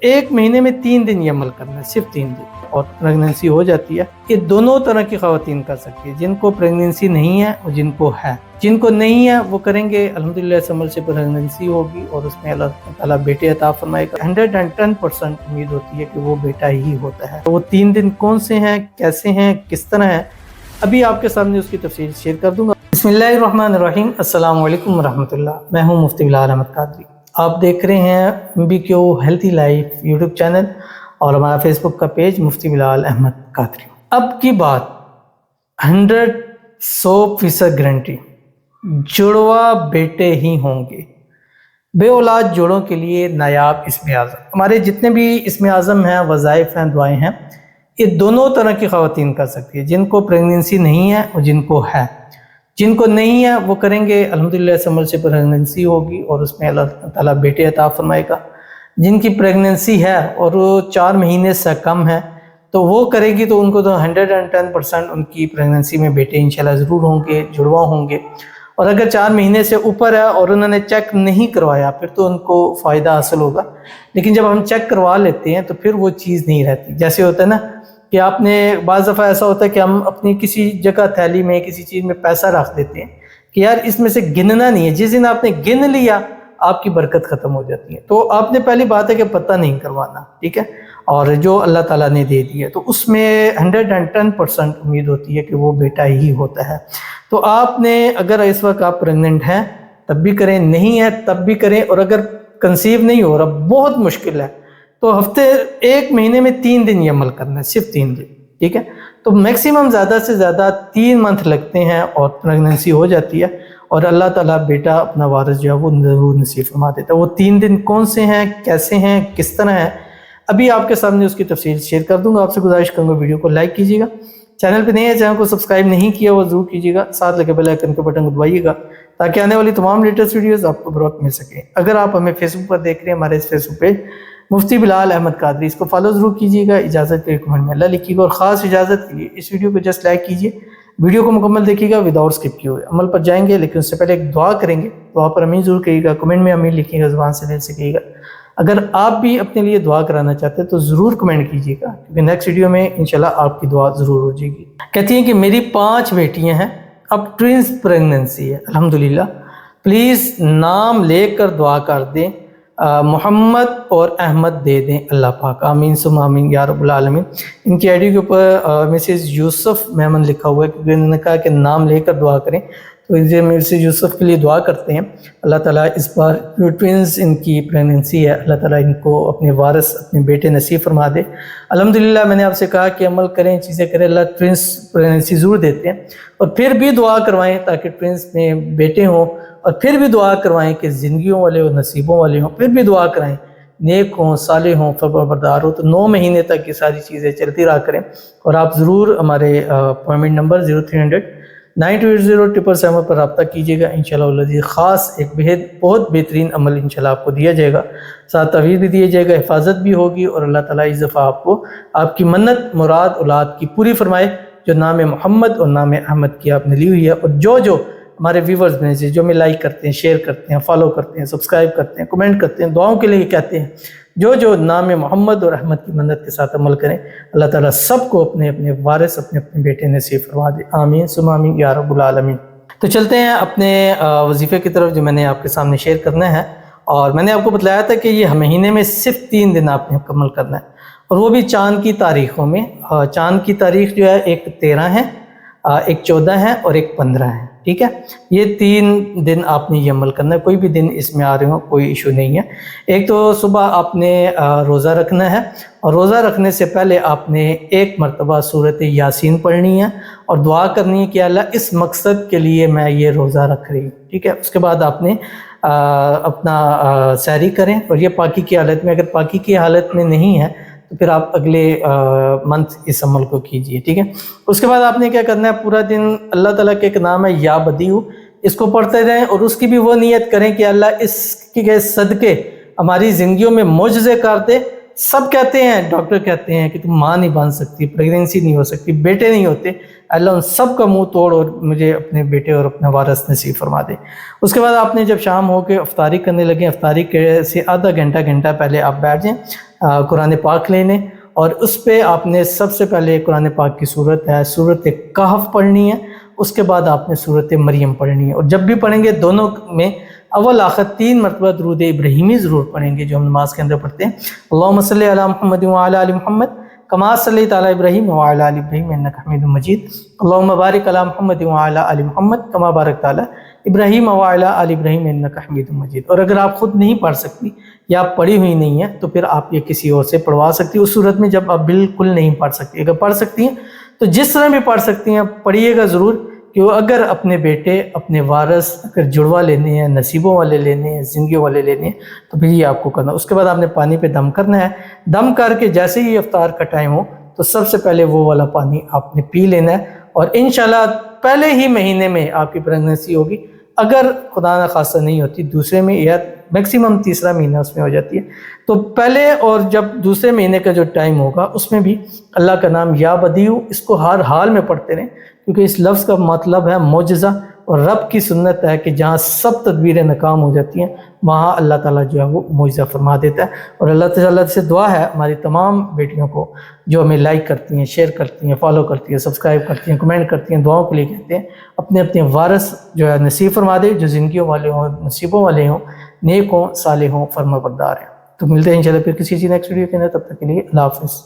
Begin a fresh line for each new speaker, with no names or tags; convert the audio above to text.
ایک مہینے میں 3 دن یہ عمل کرنا ہے، صرف 3 دن، اور پریگننسی ہو جاتی ہے۔ یہ دونوں طرح کی خواتین کر سکتی ہیں، جن کو پریگننسی نہیں ہے اور جن کو ہے۔ جن کو نہیں ہے وہ کریں گے الحمدللہ اس عمل سے پریگننسی ہوگی اور اس میں اللہ تعالیٰ بیٹے عطا فرمائے گا۔ 110% امید ہوتی ہے کہ وہ بیٹا ہی ہوتا ہے۔ وہ 3 دن کون سے ہیں، کیسے ہیں، کس طرح ہیں، ابھی آپ کے سامنے اس کی تفصیل شیئر کر دوں گا۔ بسم اللہ الرحمن الرحیم۔ السلام علیکم ورحمۃ اللہ۔ میں ہوں مفتی بلال احمد قادری۔ آپ دیکھ رہے ہیں MBQ healthy life YouTube channel اور ہمارا فیس بک کا پیج مفتی بلال احمد قادری۔ اب کی بات 100% گارنٹی، جڑوا بیٹے ہی ہوں گے۔ بے اولاد جوڑوں کے لیے نایاب اسم اعظم، ہمارے جتنے بھی اسم اعظم ہیں، وظائف ہیں، دعائیں ہیں، یہ دونوں طرح کی خواتین کر سکتی ہیں، جن کو پریگننسی نہیں ہے اور جن کو ہے۔ جن کو نہیں ہے وہ کریں گے الحمدللہ اس عمل سے پریگننسی ہوگی اور اس میں اللہ تعالیٰ بیٹے عطا فرمائے گا۔ جن کی پریگننسی ہے اور وہ 4 مہینے سے کم ہے تو وہ کرے گی تو ان کو تو 110% ان کی پریگننسی میں بیٹے انشاءاللہ ضرور ہوں گے، جڑواں ہوں گے۔ اور اگر 4 مہینے سے اوپر ہے اور انہوں نے چیک نہیں کروایا پھر تو ان کو فائدہ حاصل ہوگا، لیکن جب ہم چیک کروا لیتے ہیں تو پھر وہ چیز نہیں رہتی۔ جیسے ہوتا ہے نا کہ آپ نے بعض دفعہ ایسا ہوتا ہے کہ ہم اپنی کسی جگہ تھیلی میں کسی چیز میں پیسہ رکھ دیتے ہیں کہ یار اس میں سے گننا نہیں ہے، جس دن آپ نے گن لیا آپ کی برکت ختم ہو جاتی ہے۔ تو آپ نے پہلی بات ہے کہ پتہ نہیں کروانا، ٹھیک ہے، اور جو اللہ تعالیٰ نے دے دی ہے تو اس میں 110% امید ہوتی ہے کہ وہ بیٹا ہی ہوتا ہے۔ تو آپ نے اگر اس وقت آپ پریگننٹ ہیں تب بھی کریں، نہیں ہے تب بھی کریں، اور اگر کنسیو نہیں ہو رہا بہت مشکل ہے تو ایک مہینے میں 3 دن یہ عمل کرنا ہے، صرف 3 دن، ٹھیک ہے۔ تو میکسیمم زیادہ سے زیادہ 3 منتھ لگتے ہیں اور پریگننسی ہو جاتی ہے اور اللہ تعالیٰ بیٹا اپنا وارث جو ہے وہ ضرور نصیب فرما دیتا ہے۔ وہ 3 دن کون سے ہیں، کیسے ہیں، کس طرح ہیں، ابھی آپ کے سامنے اس کی تفصیل شیئر کر دوں گا۔ آپ سے گزارش کروں گا ویڈیو کو لائک کیجیے گا، چینل پہ نہیں ہے چینل کو سبسکرائب نہیں کیا وہ ضرور کیجیے گا، ساتھ لگے بیل آئیکن کے بٹن کو دبائیے گا تاکہ آنے والی تمام لیٹسٹ ویڈیوز آپ کو بر وقت مل سکیں۔ اگر آپ ہمیں فیس بک پر دیکھ رہے ہیں، ہمارے اس فیس بک پیج مفتی بلال احمد قادری، اس کو فالو ضرور کیجیے گا، اجازت کے کمنٹ میں اللہ لکھیے گا، اور خاص اجازت کے لیے اس ویڈیو کو جسٹ لائک کیجیے، ویڈیو کو مکمل دیکھیے گا وداؤٹ اسکپ کیے ہوئے۔ عمل پر جائیں گے لیکن اس سے پہلے ایک دعا کریں گے، دعا پر امین ضرور کہیے گا، کمنٹ میں امین لکھیے گا، زبان سے دل سے کہیے گا۔ اگر آپ بھی اپنے لیے دعا کرانا چاہتے ہیں تو ضرور کمنٹ کیجیے گا، کیونکہ نیکسٹ ویڈیو میں انشاءاللہ آپ کی دعا ضرور ہو جائے گی۔ کہتی ہیں کہ میری 5 بیٹیاں ہیں، اب ٹوئنس پریگننسی ہے الحمدللہ، پلیز نام لے کر دعا کر دیں، محمد اور احمد دے دیں اللہ پاک، آمین ثم آمین یا رب العالمین۔ ان کی آئی ڈی کے اوپر مسز یوسف میمن لکھا ہوا ہے کیونکہ انہوں نے کہا کہ نام لے کر دعا کریں، تو یہ مسز یوسف کے لیے دعا کرتے ہیں۔ اللہ تعالیٰ اس بار جو ٹوئنز ان کی پریگننسی ہے اللہ تعالیٰ ان کو اپنے وارث اپنے بیٹے نصیب فرما دے۔ الحمدللہ میں نے آپ سے کہا کہ عمل کریں، چیزیں کریں، اللہ ٹوئنز پریگننسی ضرور دیتے ہیں، اور پھر بھی دعا کروائیں تاکہ ٹوئنز میں بیٹے ہوں، اور پھر بھی دعا کروائیں کہ زندگیوں والے ہوں، نصیبوں والے ہوں، پھر بھی دعا کرائیں نیک ہوں، صالح ہوں، فرمانبردار ہوں۔ تو 9 مہینے تک یہ ساری چیزیں چلتی رہا کریں، اور آپ ضرور ہمارے اپوائنٹمنٹ نمبر 0300-920-777 پر رابطہ کیجیے گا، انشاءاللہ العزیز خاص ایک بہت بہترین عمل انشاءاللہ آپ کو دیا جائے گا، ساتھ تعویذ بھی دیا جائے گا، حفاظت بھی ہوگی، اور اللہ تعالیٰ اس دفعہ آپ کو آپ کی منت مراد اولاد کی پوری فرمائے، جو نام محمد اور نام احمد کی آپ نے لی ہوئی ہے۔ اور جو ہمارے ویورز میں سے جو میں لائک کرتے ہیں، شیئر کرتے ہیں، فالو کرتے ہیں، سبسکرائب کرتے ہیں، کمنٹ کرتے ہیں، دعاؤں کے لیے کہتے ہیں، جو نام محمد اور احمد کی منت کے ساتھ عمل کریں، اللہ تعالیٰ سب کو اپنے اپنے وارث اپنے بیٹے نصیب فرما دے، آمین ثم آمین یا رب العالمین۔ تو چلتے ہیں اپنے وظیفے کی طرف جو میں نے آپ کے سامنے شیئر کرنا ہے، اور میں نے آپ کو بتلایا تھا کہ یہ مہینے میں صرف 3 دن آپ نے مکمل کرنا ہے، اور وہ بھی چاند کی تاریخوں میں۔ چاند کی تاریخ جو ہے ایک 13 ہے، ایک 14 ہے، اور ایک 15 ہے، ٹھیک ہے۔ یہ 3 دن آپ نے یہ عمل کرنا ہے، کوئی بھی دن اس میں آ رہے ہوں کوئی ایشو نہیں ہے۔ ایک تو صبح آپ نے روزہ رکھنا ہے، اور روزہ رکھنے سے پہلے آپ نے 1 مرتبہ سورۃ یاسین پڑھنی ہے اور دعا کرنی ہے کہ اللہ اس مقصد کے لیے میں یہ روزہ رکھ رہی ہوں، ٹھیک ہے۔ اس کے بعد آپ نے اپنا سحری کریں، اور یہ پاکی کی حالت میں، اگر پاکی کی حالت میں نہیں ہے تو پھر آپ اگلے منتھ اس عمل کو کیجئے، ٹھیک ہے۔ اس کے بعد آپ نے کیا کرنا ہے، پورا دن اللہ تعالیٰ کے ایک نام ہے یا بدیع، اس کو پڑھتے رہیں، اور اس کی بھی وہ نیت کریں کہ اللہ اس کے صدقے ہماری زندگیوں میں معجزے کر دے۔ سب کہتے ہیں، ڈاکٹر کہتے ہیں کہ تم ماں نہیں بن سکتی، پریگننسی نہیں ہو سکتی، بیٹے نہیں ہوتے، اللہ ان سب کا منہ توڑ اور مجھے اپنے بیٹے اور اپنا وارث نصیب فرما دے۔ اس کے بعد آپ نے جب شام ہو کے افطاری کرنے لگیں، افطاری سے آدھا گھنٹہ پہلے آپ بیٹھ جائیں، قرآن پاک لے لیں اور اس پہ آپ نے سب سے پہلے قرآن پاک کی صورت ہے سورت کہف پڑھنی ہے، اس کے بعد آپ نے سورت مریم پڑھنی ہے، اور جب بھی پڑھیں گے دونوں میں اول آخر 3 مرتبہ درود ابراہیمی ضرور پڑھیں گے جو ہم نماز کے اندر پڑھتے ہیں۔ اللہم صلی علی محمد وعلی آل محمد کما صلیت علی ابراہیم وعلی آل ابراہیم انک حمید مجید، اللہم بارک علی محمد وعلی آل محمد کما بارکت علی ابراہیم وعلی آل ابراہیم انک حمید مجید۔ اور اگر آپ خود نہیں پڑھ سکتی یا آپ پڑھی ہوئی نہیں ہے تو پھر آپ یہ کسی اور سے پڑھوا سکتی اس صورت میں جب آپ بالکل نہیں پڑھ سکتی۔ اگر پڑھ سکتی ہیں تو جس طرح بھی پڑھ سکتی ہیں پڑھیے گا ضرور، کہ وہ اگر اپنے بیٹے اپنے وارث اگر جڑوا لینے ہیں، نصیبوں والے لینے ہیں، زندگیوں والے لینے ہیں تو پھر یہ آپ کو کرنا۔ اس کے بعد آپ نے پانی پہ دم کرنا ہے، دم کر کے جیسے ہی افطار کا ٹائم ہو تو سب سے پہلے وہ والا پانی آپ نے پی لینا ہے، اور انشاءاللہ پہلے ہی مہینے میں آپ کی پریگننسی ہوگی، اگر خدا نہ خواستہ نہیں ہوتی دوسرے میں یا میکسیمم تیسرا مہینہ اس میں ہو جاتی ہے، تو پہلے اور جب دوسرے مہینے کا جو ٹائم ہوگا اس میں بھی اللہ کا نام یا بدیع اس کو ہر حال میں پڑھتے رہیں، کیونکہ اس لفظ کا مطلب ہے معجزہ، اور رب کی سنت ہے کہ جہاں سب تدبیریں ناکام ہو جاتی ہیں وہاں اللہ تعالیٰ جو ہے وہ معجزہ فرما دیتا ہے۔ اور اللہ تعالیٰ سے دعا ہے ہماری تمام بیٹیوں کو جو ہمیں لائک کرتی ہیں، شیئر کرتی ہیں، فالو کرتی ہیں، سبسکرائب کرتی ہیں، کمنٹ کرتی ہیں، دعاؤں کے لیے کہتے ہیں، اپنے اپنے وارث جو ہے نصیب فرما دے، جو زندگیوں والے ہوں، نصیبوں والے ہوں، نیک ہوں، صالح ہوں، فرما بردار ہیں۔ تو ملتے ہیں انشاءاللہ پھر کسی چیز نیکسٹ ویڈیو کے اندر، تب تک کے لیے اللہ حافظ۔